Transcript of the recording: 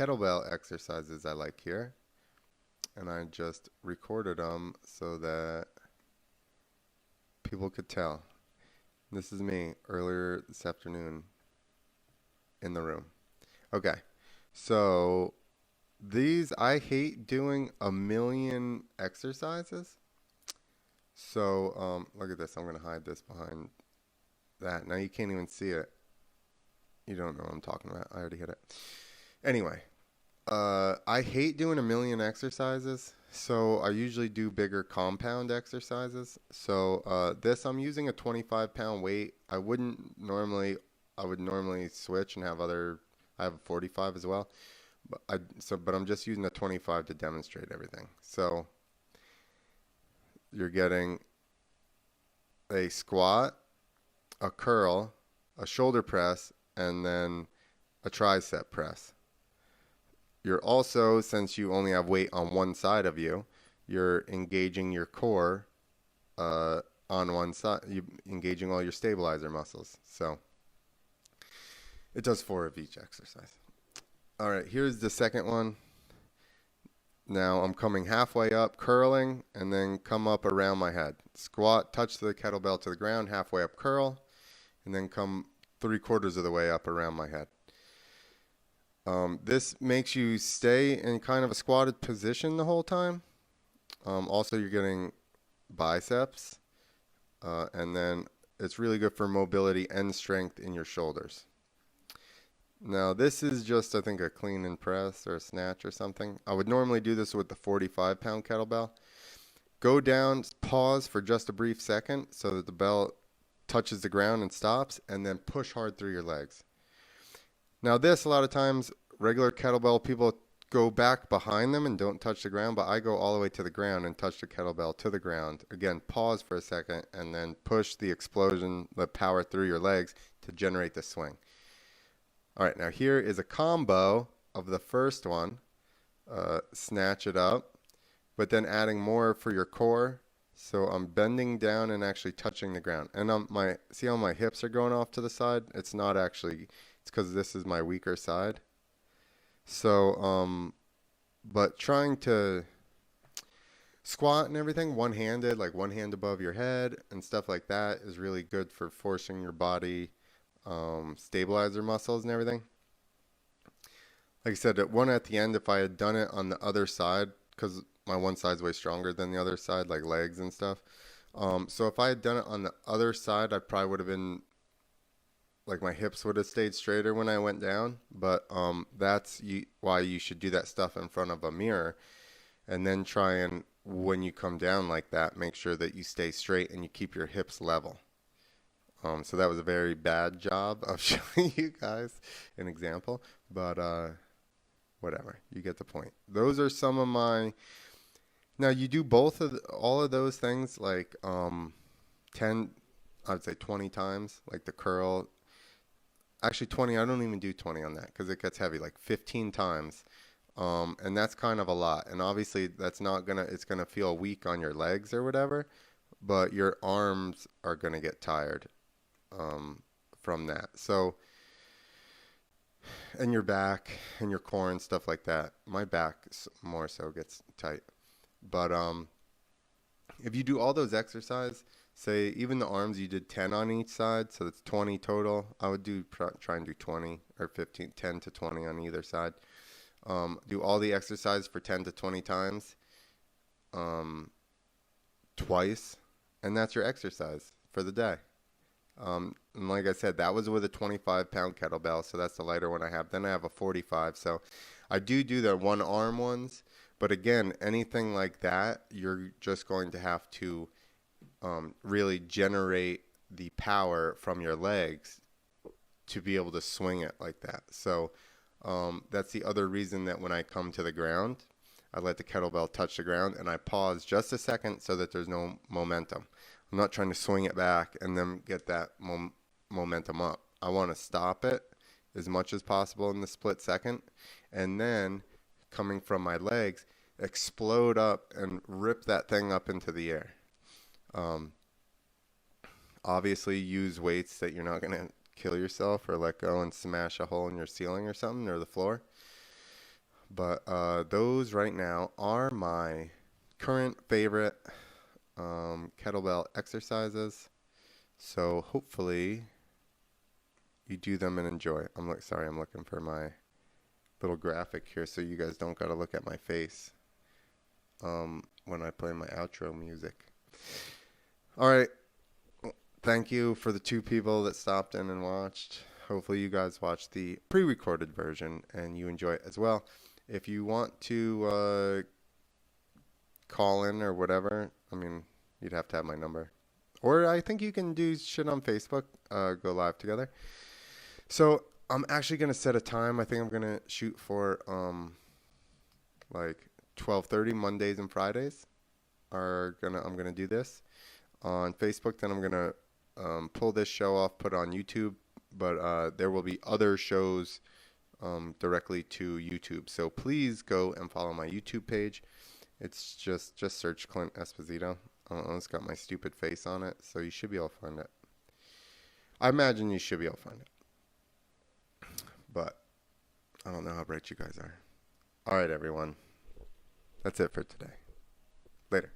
kettlebell exercises I like here. And I just recorded them so that people could tell. This is me earlier this afternoon in the room. Okay, so these, I hate doing a million exercises. So look at this. I'm going to hide this behind that. Now you can't even see it. You don't know what I'm talking about. I already hit it. Anyway, I hate doing a million exercises. So I usually do bigger compound exercises. So this, I'm using a 25-pound weight. I would normally switch and have I have a 45 as well. But I'm just using the 25 to demonstrate everything. So you're getting a squat, a curl, a shoulder press, and then a tricep press. You're also, since you only have weight on one side of you, you're engaging your core on one side, you engaging all your stabilizer muscles. So it does 4 of each exercise. All right, here's the second one. Now I'm coming halfway up, curling, and then come up around my head. Squat, touch the kettlebell to the ground, halfway up curl, and then come 3/4 of the way up around my head. This makes you stay in kind of a squatted position the whole time. Also, you're getting biceps, and then it's really good for mobility and strength in your shoulders. Now, this is just, I think, a clean and press or a snatch or something. I would normally do this with the 45-pound kettlebell. Go down, pause for just a brief second so that the bell touches the ground and stops, and then push hard through your legs. Now this, a lot of times, regular kettlebell people go back behind them and don't touch the ground, but I go all the way to the ground and touch the kettlebell to the ground. Again, pause for a second and then push the explosion, the power through your legs to generate the swing. All right, now here is a combo of the first one. Snatch it up, but then adding more for your core. So I'm bending down and actually touching the ground. And see how my hips are going off to the side? It's not actually, it's because this is my weaker side. So, but trying to squat and everything one-handed, like one hand above your head and stuff like that is really good for forcing your body stabilizer muscles and everything. Like I said, one at the end, if I had done it on the other side, because my one side's way stronger than the other side, like legs and stuff. So if I had done it on the other side, I probably would have been, like my hips would have stayed straighter when I went down. But that's why you should do that stuff in front of a mirror. And then try and, when you come down like that, make sure that you stay straight and you keep your hips level. So that was a very bad job of showing you guys an example, but whatever, you get the point. Those are some of my. Now you do all of those things like 10, I would say 20 times, like the curl. Actually 20, I don't even do 20 on that because it gets heavy, like 15 times. And that's kind of a lot. And obviously that's not it's gonna feel weak on your legs or whatever, but your arms are gonna get tired from that. So, and your back and your core and stuff like that. My back more so gets tight. But if you do all those exercises, say even the arms, you did 10 on each side, so that's 20 total. I would try and do 20 or 15, 10 to 20 on either side. Do all the exercise for 10 to 20 times, twice, and that's your exercise for the day. And like I said, that was with a 25-pound kettlebell, so that's the lighter one I have. Then I have a 45, so I do the one arm ones. But again, anything like that, you're just going to have to really generate the power from your legs to be able to swing it like that. So that's the other reason that when I come to the ground, I let the kettlebell touch the ground and I pause just a second so that there's no momentum. I'm not trying to swing it back and then get that momentum up. I want to stop it as much as possible in the split second, and then coming from my legs, explode up and rip that thing up into the air. Obviously use weights that you're not going to kill yourself or let go and smash a hole in your ceiling or something, or the floor. But those right now are my current favorite kettlebell exercises. So hopefully you do them and enjoy. Sorry, I'm looking for my little graphic here so you guys don't gotta look at my face when I play my outro music. All right. Thank you for the 2 people that stopped in and watched. Hopefully you guys watched the pre-recorded version and you enjoy it as well. If you want to call in or whatever, I mean, you'd have to have my number. Or I think you can do shit on Facebook, go live together. So I'm actually gonna set a time. I think I'm gonna shoot for like 12:30 Mondays and Fridays. I'm gonna do this on Facebook. Then I'm gonna pull this show off, put it on YouTube. But there will be other shows directly to YouTube. So please go and follow my YouTube page. It's just search Clint Esposito. I don't know, it's got my stupid face on it, so you should be able to find it. I imagine you should be able to find it. But I don't know how bright you guys are. All right, everyone. That's it for today. Later.